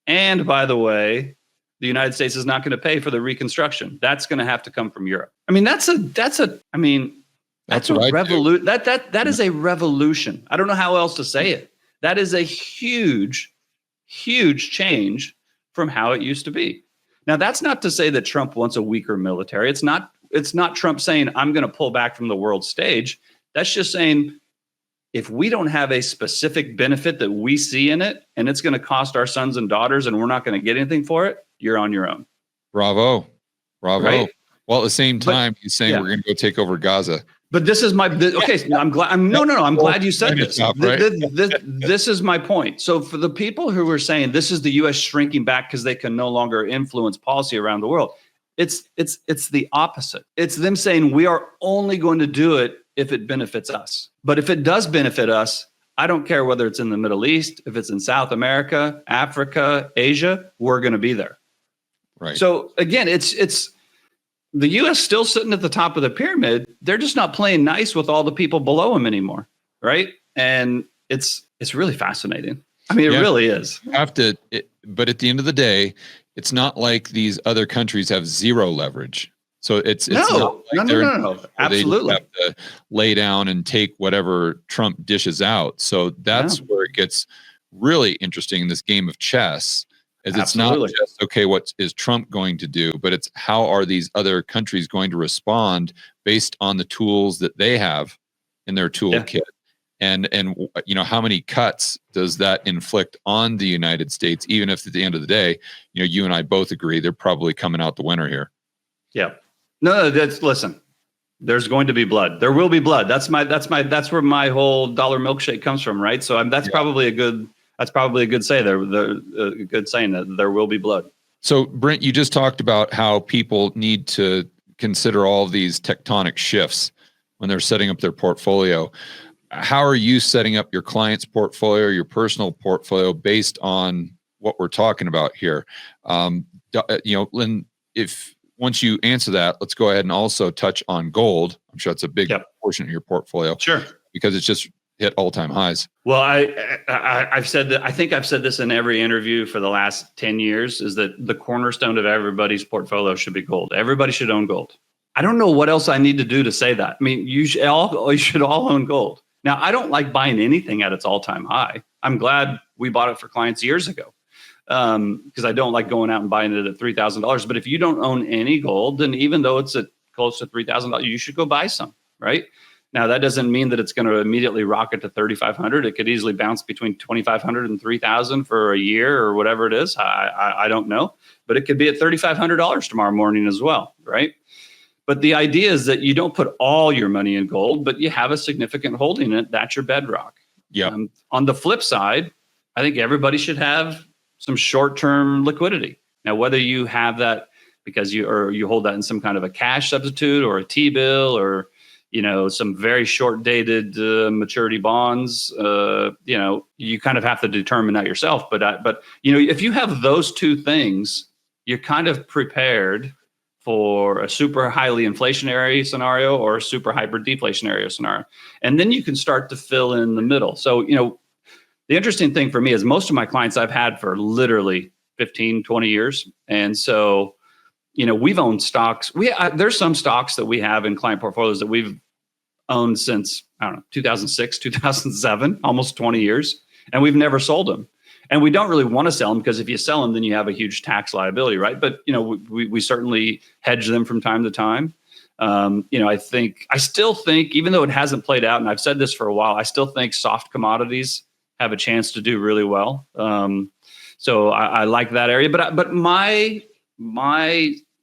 Speaker 2: And by the way, the United States is not going to pay for the reconstruction. That's going to have to come from Europe. I mean, that's a revolution. That is a revolution. I don't know how else to say it. That is a huge, huge change from how it used to be. Now, that's not to say that Trump wants a weaker military. It's not Trump saying, I'm going to pull back from the world stage. That's just saying, if we don't have a specific benefit that we see in it, and it's going to cost our sons and daughters, and we're not going to get anything for it, you're on your own.
Speaker 1: Bravo.
Speaker 2: Right?
Speaker 1: Well, at the same time, he's saying we're going to go take over Gaza.
Speaker 2: But this is I'm glad. I'm glad you said this. This is my point. So for the people who are saying this is the U.S. shrinking back because they can no longer influence policy around the world, it's the opposite. It's them saying we are only going to do it if it benefits us. But if it does benefit us, I don't care whether it's in the Middle East, if it's in South America, Africa, Asia, we're going to be there.
Speaker 1: Right.
Speaker 2: So again, it's the U.S. still sitting at the top of the pyramid. They're just not playing nice with all the people below them anymore, right? And it's really fascinating. I mean, it really is.
Speaker 1: But at the end of the day, it's not like these other countries have zero leverage. So it's
Speaker 2: no. Absolutely.
Speaker 1: They have to lay down and take whatever Trump dishes out. So that's where it gets really interesting in this game of chess. It's not just, okay, what is Trump going to do, but it's how are these other countries going to respond based on the tools that they have in their toolkit. And how many cuts does that inflict on the United States, even if at the end of the day, you and I both agree they're probably coming out the winner here.
Speaker 2: Yeah. No, listen, there's going to be blood. There will be blood. That's where my whole dollar milkshake comes from, right? So that's probably a good say there. A good saying that there will be blood.
Speaker 1: So Brent, you just talked about how people need to consider all of these tectonic shifts when they're setting up their portfolio. How are you setting up your client's portfolio, your personal portfolio based on what we're talking about here? Lynn, if once you answer that, let's go ahead and also touch on gold. I'm sure it's a big portion of your portfolio.
Speaker 2: Sure.
Speaker 1: Because it's just hit all-time highs.
Speaker 2: Well, I've said that. I think I've said this in every interview for the last 10 years is that the cornerstone of everybody's portfolio should be gold. Everybody should own gold. I don't know what else I need to do to say that. I mean, you should all own gold. Now, I don't like buying anything at its all-time high. I'm glad we bought it for clients years ago because I don't like going out and buying it at $3,000. But if you don't own any gold, then even though it's at close to $3,000, you should go buy some, right? Now, that doesn't mean that it's going to immediately rocket to 3,500. It could easily bounce between 2,500 and 3,000 for a year or whatever it is. I don't know, but it could be at $3,500 tomorrow morning as well, right? But the idea is that you don't put all your money in gold, but you have a significant holding in it. That's your bedrock.
Speaker 1: Yeah.
Speaker 2: On the flip side, I think everybody should have some short-term liquidity. Now, whether you have that because you hold that in some kind of a cash substitute or a T-bill or some very short-dated maturity bonds, you kind of have to determine that yourself. But if you have those two things, you're kind of prepared for a super highly inflationary scenario or a super hyper deflationary scenario. And then you can start to fill in the middle. So, the interesting thing for me is most of my clients I've had for literally 15, 20 years. And so, we've owned stocks. There's some stocks that we have in client portfolios that we've owned since, 2006, 2007, almost 20 years. And we've never sold them. And we don't really want to sell them because if you sell them, then you have a huge tax liability, right? But, we certainly hedge them from time to time. I still think, even though it hasn't played out, and I've said this for a while, I still think soft commodities have a chance to do really well. So I like that area. But my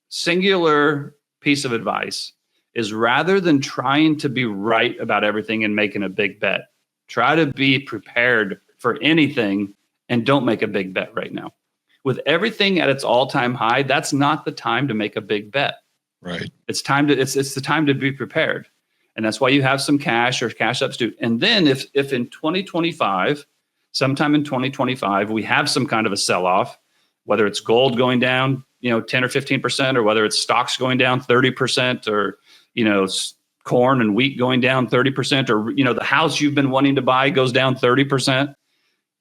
Speaker 2: singular piece of advice is rather than trying to be right about everything and making a big bet, try to be prepared for anything and don't make a big bet right now. With everything at its all-time high, that's not the time to make a big bet.
Speaker 1: Right.
Speaker 2: It's the time to be prepared. And that's why you have some cash or cash substitute. And then if in 2025, sometime in 2025, we have some kind of a sell-off, whether it's gold going down, 10 or 15%, or whether it's stocks going down 30%, or, corn and wheat going down 30%, or, the house you've been wanting to buy goes down 30%.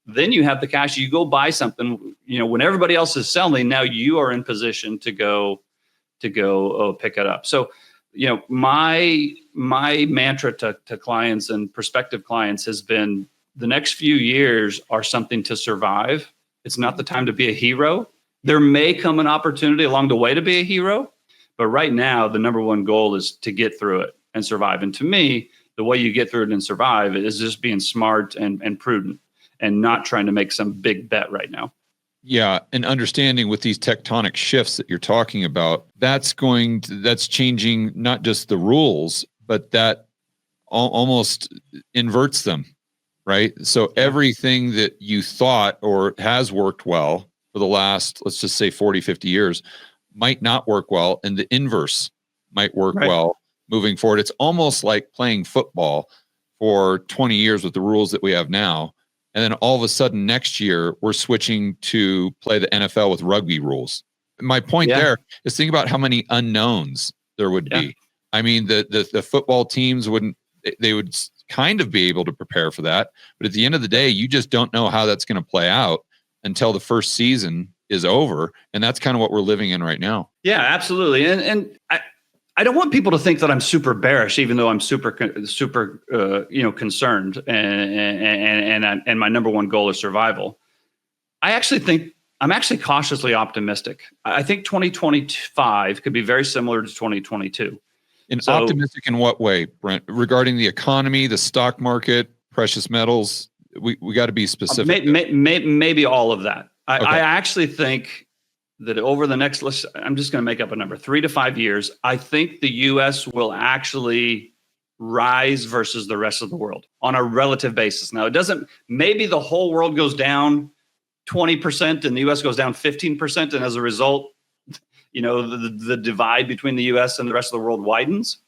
Speaker 2: Then you have the cash, you go buy something, when everybody else is selling, now you are in position to go pick it up. So, my mantra to clients and prospective clients has been the next few years are something to survive. It's not the time to be a hero. There may come an opportunity along the way to be a hero, but right now the number one goal is to get through it and survive. And to me, the way you get through it and survive is just being smart and prudent and not trying to make some big bet right now.
Speaker 1: Yeah. And understanding with these tectonic shifts that you're talking about, that's changing not just the rules, but that almost inverts them, right? So everything that you thought or has worked well for the last, let's just say 40, 50 years might not work well. And the inverse might work well moving forward. It's almost like playing football for 20 years with the rules that we have now. And then all of a sudden next year, we're switching to play the NFL with rugby rules. My point there is think about how many unknowns there would be. I mean, the football teams would kind of be able to prepare for that. But at the end of the day, you just don't know how that's going to play out until the first season is over. And that's kind of what we're living in right now. Yeah,
Speaker 2: absolutely. And I don't want people to think that I'm super bearish, even though I'm super concerned, and my number one goal is survival. I actually think I'm cautiously optimistic. I think 2025 could be very similar to 2022.
Speaker 1: Optimistic in what way, Brent? Regarding the economy, the stock market, precious metals, we got to be specific.
Speaker 2: Maybe all of that. I actually think that over the next, I'm just going to make up a number, 3 to 5 years, I think the U.S. will actually rise versus the rest of the world on a relative basis. Now, maybe the whole world goes down 20% and the U.S. goes down 15%. And as a result, the divide between the U.S. and the rest of the world widens.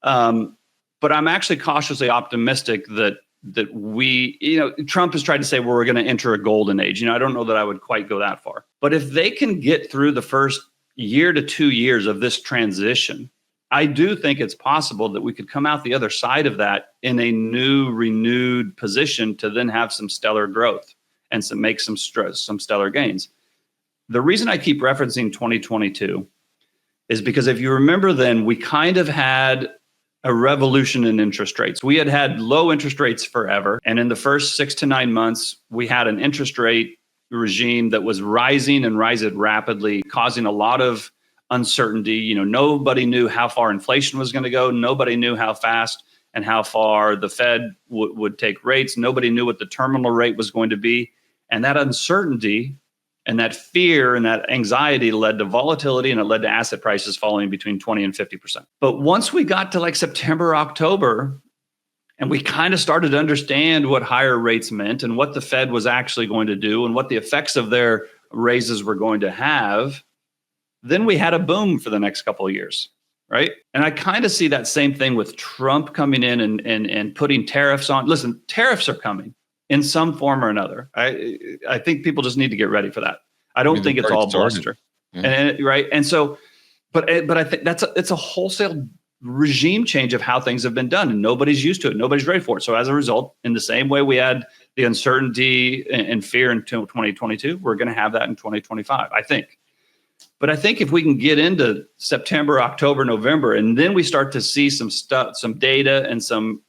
Speaker 2: But I'm actually cautiously optimistic that Trump has tried to say, well, we're going to enter a golden age. I don't know that I would quite go that far. But if they can get through the first year to 2 years of this transition, I do think it's possible that we could come out the other side of that in a new, renewed position to then have some stellar growth and make some stellar gains. The reason I keep referencing 2022 is because if you remember then, we kind of had a revolution in interest rates. We had low interest rates forever. And in the first 6 to 9 months, we had an interest rate regime that was rising and rising rapidly, causing a lot of uncertainty. Nobody knew how far inflation was going to go. Nobody knew how fast. and how far the Fed would take rates. Nobody knew what the terminal rate was going to be. And that uncertainty and that fear and that anxiety led to volatility, and it led to asset prices falling between 20 and 50%. But once we got to like September, October, and we kind of started to understand what higher rates meant and what the Fed was actually going to do and what the effects of their raises were going to have, then we had a boom for the next couple of years, right? And I kind of see that same thing with Trump coming in and putting tariffs on. Listen, tariffs are coming in some form or another. I think people just need to get ready for that. I don't think it's all bluster.
Speaker 1: Yeah.
Speaker 2: And right. And so, but I think it's a wholesale regime change of how things have been done, and nobody's used to it. Nobody's ready for it. So as a result, in the same way we had the uncertainty and fear in 2022, we're going to have that in 2025, I think. But I think if we can get into September, October, November, and then we start to see some stuff, some data and some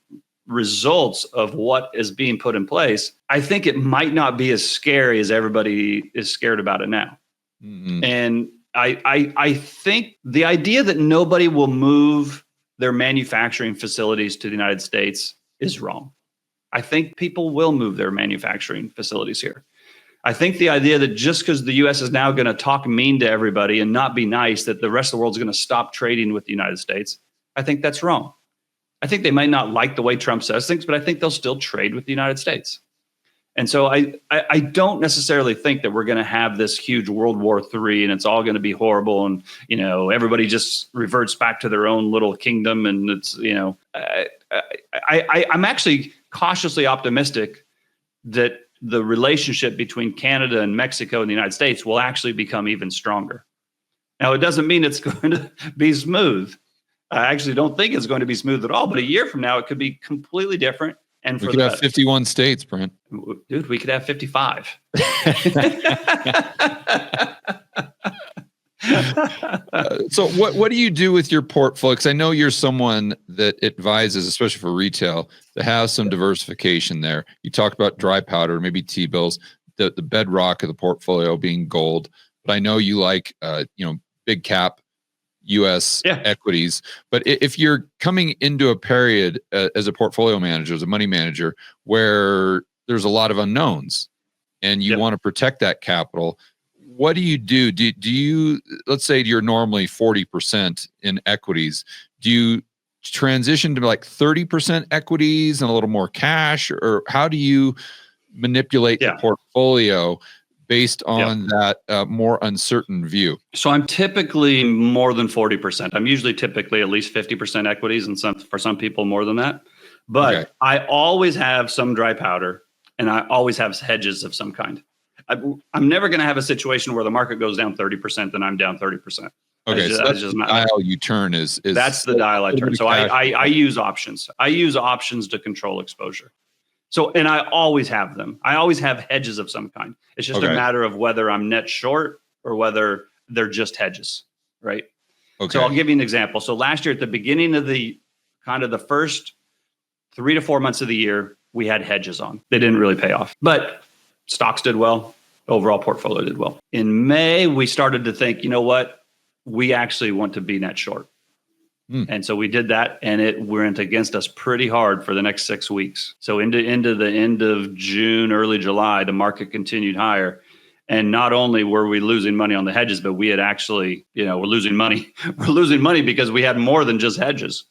Speaker 2: results of what is being put in place, I think it might not be as scary as everybody is scared about it now. Mm-hmm. And I think the idea that nobody will move their manufacturing facilities to the United States is wrong. I think people will move their manufacturing facilities here. I think the idea that just because the U.S. is now going to talk mean to everybody and not be nice, that the rest of the world is going to stop trading with the United States, I think that's wrong. I think they might not like the way Trump says things, but I think they'll still trade with the United States. And so I don't necessarily think that we're going to have this huge World War III and it's all going to be horrible and, you know, everybody just reverts back to their own little kingdom. And it's, you know, I'm actually cautiously optimistic that the relationship between Canada and Mexico and the United States will actually become even stronger. Now, it doesn't mean it's going to be smooth. I actually don't think it's going to be smooth at all. But a year from now, it could be completely different. And
Speaker 1: we could have 51 states, Brent.
Speaker 2: Dude, we could have 55.
Speaker 1: So what do you do with your portfolio? Because I know you're someone that advises, especially for retail, to have some diversification there. You talked about dry powder, maybe T-bills, the bedrock of the portfolio being gold. But I know you like, big cap U.S. equities. But if you're coming into a period as a portfolio manager, as a money manager, where there's a lot of unknowns and you want to protect that capital, what do you do? Do you, let's say you're normally 40% in equities, do you transition to like 30% equities and a little more cash, or how do you manipulate the portfolio based on that more uncertain view? So
Speaker 2: I'm typically more than 40%. I'm usually typically at least 50% equities, and for some people more than that. But I always have some dry powder, and I always have hedges of some kind. I'm never going to have a situation where the market goes down 30% and I'm down 30%.
Speaker 1: Okay, so that's just the dial you turn is
Speaker 2: that's the dial I turn. So I use options. I use options to control exposure. So, and I always have them. I always have hedges of some kind. It's just a matter of whether I'm net short or whether they're just hedges, right? Okay. So I'll give you an example. So last year at the beginning of the first 3 to 4 months of the year, we had hedges on. They didn't really pay off, but stocks did well. Overall portfolio did well. In May, we started to think, you know what? We actually want to be net short. And so we did that, and it went against us pretty hard for the next 6 weeks. So into the end of June, early July, the market continued higher. And not only were we losing money on the hedges, but we had actually, we're losing money. We're losing money because we had more than just hedges.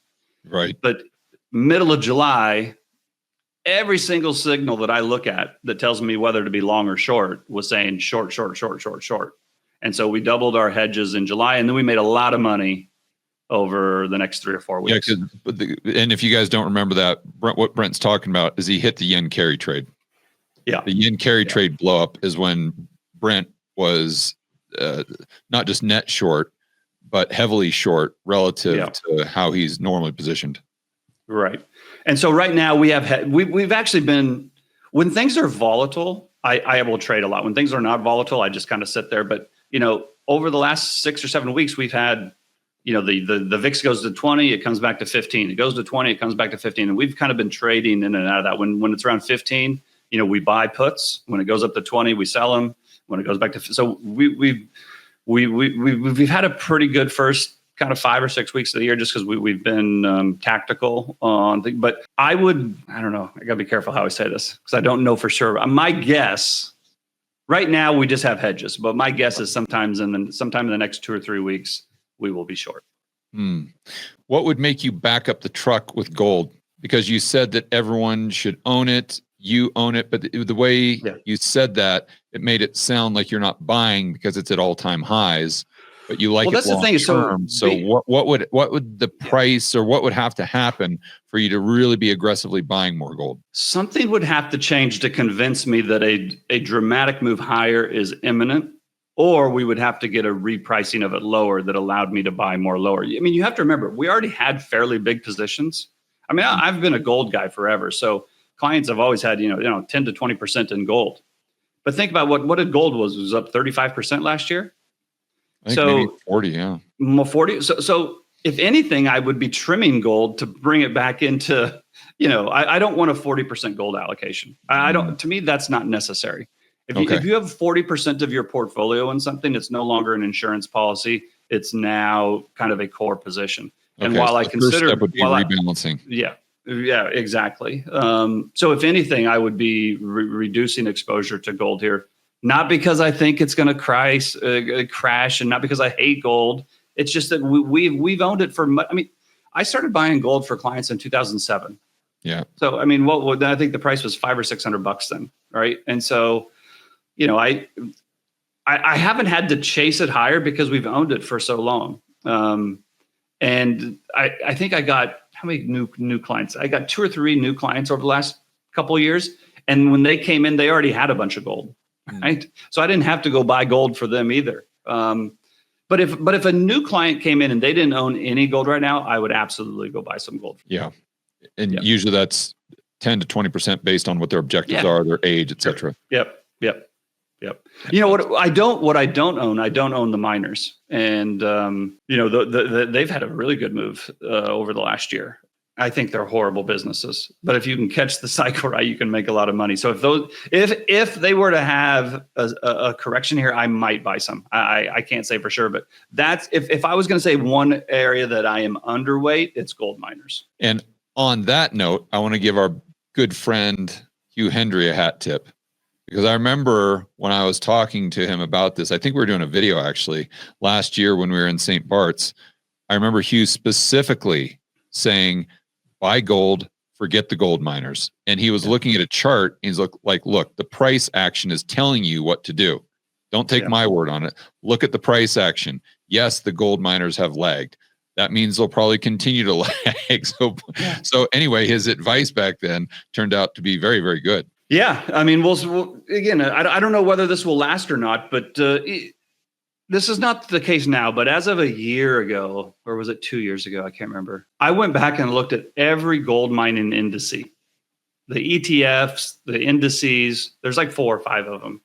Speaker 2: Right. But middle of July, every single signal that I look at that tells me whether to be long or short was saying short, short, short, short, short. And so we doubled our hedges in July, and then we made a lot of money over the next 3 or 4 weeks. And if you guys don't remember that, what Brent's talking about is he hit the yen carry trade. Yeah. The yen carry trade blow up is when Brent was not just net short, but heavily short relative to how he's normally positioned. Right. And so right now we've actually been, when things are volatile, I will trade a lot. When things are not volatile, I just kind of sit there. But, over the last 6 or 7 weeks, we've had, the VIX goes to 20, it comes back to 15. It goes to 20, it comes back to 15. And we've kind of been trading in and out of that. When it's around 15, we buy puts. When it goes up to 20, we sell them. When it goes back to, so we've had a pretty good first kind of 5 or 6 weeks of the year just because we've been tactical on things. But I don't know. I got to be careful how I say this because I don't know for sure. My guess right now, we just have hedges, but my guess is sometime in the next 2 or 3 weeks, we will be short.
Speaker 1: What would make you back up the truck with gold? Because you said that everyone should own it. You own it, but the way you said that, it made it sound like you're not buying because it's at all-time highs, but you like it long term. So what would the price or what would have to happen for you to really be aggressively buying more gold?
Speaker 2: Something would have to change to convince me that a dramatic move higher is imminent, or we would have to get a repricing of it lower that allowed me to buy more lower. I mean, you have to remember, we already had fairly big positions. I mean, I've been a gold guy forever, so clients have always had, 10 to 20% in gold. But think about what did gold was up 35% last year.
Speaker 1: I think maybe 40, yeah.
Speaker 2: 40. So if anything, I would be trimming gold to bring it back into, I don't want a 40% gold allocation. I don't, to me, that's not necessary. If you have 40% of your portfolio in something, it's no longer an insurance policy. It's now kind of a core position. And while I consider,
Speaker 1: first step would be rebalancing.
Speaker 2: Yeah, exactly. So if anything, I would be reducing exposure to gold here, not because I think it's going to crash, and not because I hate gold. It's just that we've owned it for. I mean, I started buying gold for clients in 2007.
Speaker 1: Yeah.
Speaker 2: So I mean, I think the price was $500 or $600 then, right? And so, I haven't had to chase it higher because we've owned it for so long. And I think I got how many new clients? I got 2 or 3 new clients over the last couple of years. And when they came in, they already had a bunch of gold, right? So I didn't have to go buy gold for them either. But if a new client came in and they didn't own any gold right now, I would absolutely go buy some gold.
Speaker 1: Yeah. And usually that's 10 to 20% based on what their objectives are, their age, et cetera.
Speaker 2: Yep. You know what I don't own? I don't own the miners, and they've had a really good move over the last year. I think they're horrible businesses, but if you can catch the cycle right, you can make a lot of money. So if they were to have a correction here, I might buy some. I can't say for sure, but that's if I was going to say one area that I am underweight, it's gold miners.
Speaker 1: And on that note, I want to give our good friend Hugh Hendry a hat tip. Because I remember when I was talking to him about this, I think we were doing a video actually last year when we were in St. Bart's. I remember Hugh specifically saying, buy gold, forget the gold miners. And he was looking at a chart. He's like, look, the price action is telling you what to do. Don't take my word on it. Look at the price action. Yes, the gold miners have lagged. That means they'll probably continue to lag. So anyway, his advice back then turned out to be very, very good.
Speaker 2: Yeah, I mean, we'll again, I don't know whether this will last or not, but this is not the case now. But as of a year ago, or was it 2 years ago? I can't remember. I went back and looked at every gold mining index, the ETFs, the indices. There's like 4 or 5 of them,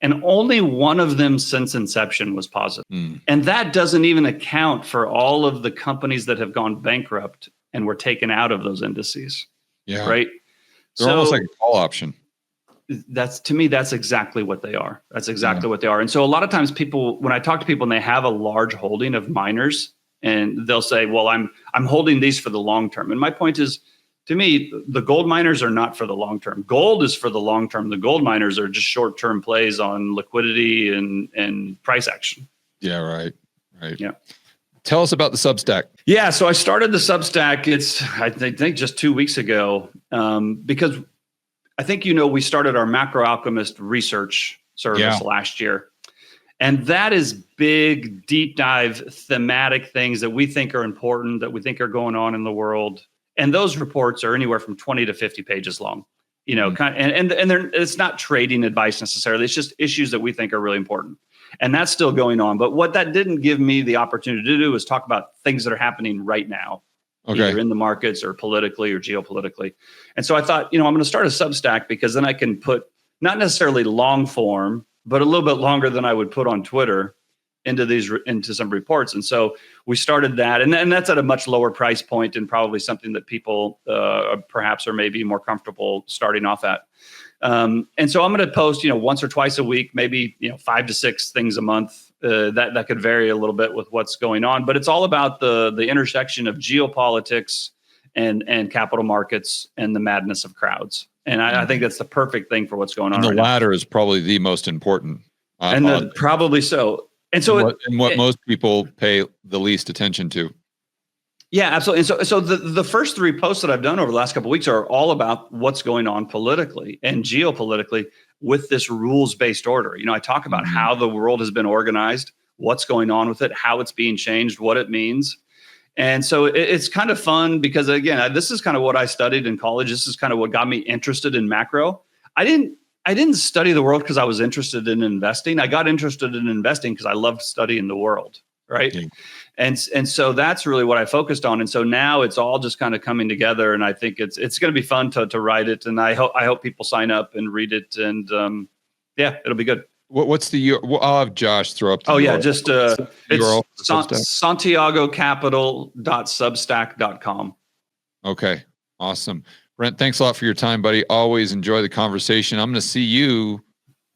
Speaker 2: and only one of them since inception was positive. And that doesn't even account for all of the companies that have gone bankrupt and were taken out of those indices. Yeah, right.
Speaker 1: They're almost like a call option.
Speaker 2: To me, that's exactly what they are. That's exactly what they are. And so a lot of times when I talk to people and they have a large holding of miners, and they'll say, well, I'm holding these for the long term. And my point is, to me, the gold miners are not for the long term. Gold is for the long term. The gold miners are just short-term plays on liquidity and price action.
Speaker 1: Yeah, right.
Speaker 2: Yeah.
Speaker 1: Tell us about the Substack.
Speaker 2: Yeah, so I started the Substack. I think just 2 weeks ago, because I think we started our Macro Alchemist research service last year, and that is big, deep dive, thematic things that we think are important, that we think are going on in the world, and those reports are anywhere from 20 to 50 pages long. And it's not trading advice necessarily. It's just issues that we think are really important. And that's still going on. But what that didn't give me the opportunity to do is talk about things that are happening right now, either in the markets or politically or geopolitically. And so I thought, I'm going to start a Substack because then I can put not necessarily long form, but a little bit longer than I would put on Twitter into some reports. And so we started that. And that's at a much lower price point and probably something that people perhaps are maybe more comfortable starting off at. And so I'm going to post, once or twice a week, maybe, 5 to 6 things a month. That could vary a little bit with what's going on, but it's all about the intersection of geopolitics and capital markets and the madness of crowds. And I think that's the perfect thing for what's going on.
Speaker 1: And the
Speaker 2: right
Speaker 1: latter is probably the most important.
Speaker 2: Probably so. And so
Speaker 1: what most people pay the least attention to.
Speaker 2: Yeah, absolutely. And so the first 3 posts that I've done over the last couple of weeks are all about what's going on politically and geopolitically with this rules-based order. I talk about how the world has been organized, what's going on with it, how it's being changed, what it means. And so it's kind of fun because, again, this is kind of what I studied in college. This is kind of what got me interested in macro. I didn't study the world because I was interested in investing. I got interested in investing because I loved studying the world, right? Yeah. And so that's really what I focused on. And so now it's all just kind of coming together. And I think it's going to be fun to write it. And I hope people sign up and read it. And it'll be good.
Speaker 1: What's the? I'll have Josh throw up.
Speaker 2: Just it's santiagocapital.substack.com.
Speaker 1: Okay, awesome. Brent, thanks a lot for your time, buddy. Always enjoy the conversation. I'm going to see you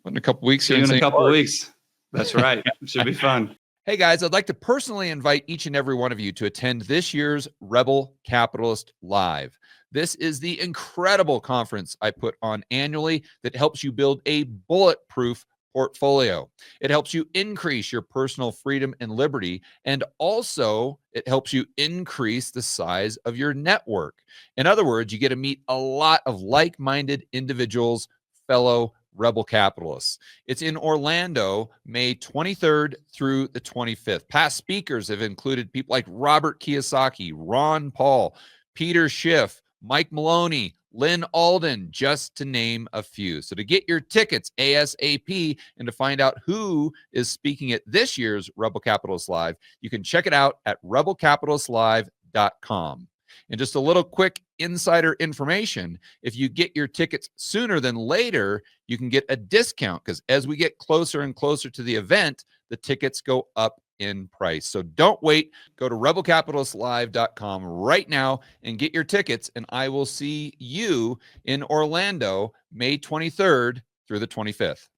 Speaker 1: in a couple weeks.
Speaker 2: See you in a couple weeks. That's right. It should be fun.
Speaker 1: Hey guys, I'd like to personally invite each and every one of you to attend this year's Rebel Capitalist Live. This is the incredible conference I put on annually that helps you build a bulletproof portfolio. It helps you increase your personal freedom and liberty, and also it helps you increase the size of your network. In other words, you get to meet a lot of like-minded individuals, fellow Rebel Capitalists. It's in Orlando, May 23rd through the 25th. Past speakers have included people like Robert Kiyosaki, Ron Paul, Peter Schiff, Mike Maloney, Lynn Alden, just to name a few. So to get your tickets ASAP and to find out who is speaking at this year's Rebel Capitalist Live, you can check it out at rebelcapitalistlive.com. And just a little quick insider information, if you get your tickets sooner than later, you can get a discount because as we get closer and closer to the event, the tickets go up in price. So don't wait. Go to rebelcapitalistlive.com right now and get your tickets. And I will see you in Orlando, May 23rd through the 25th.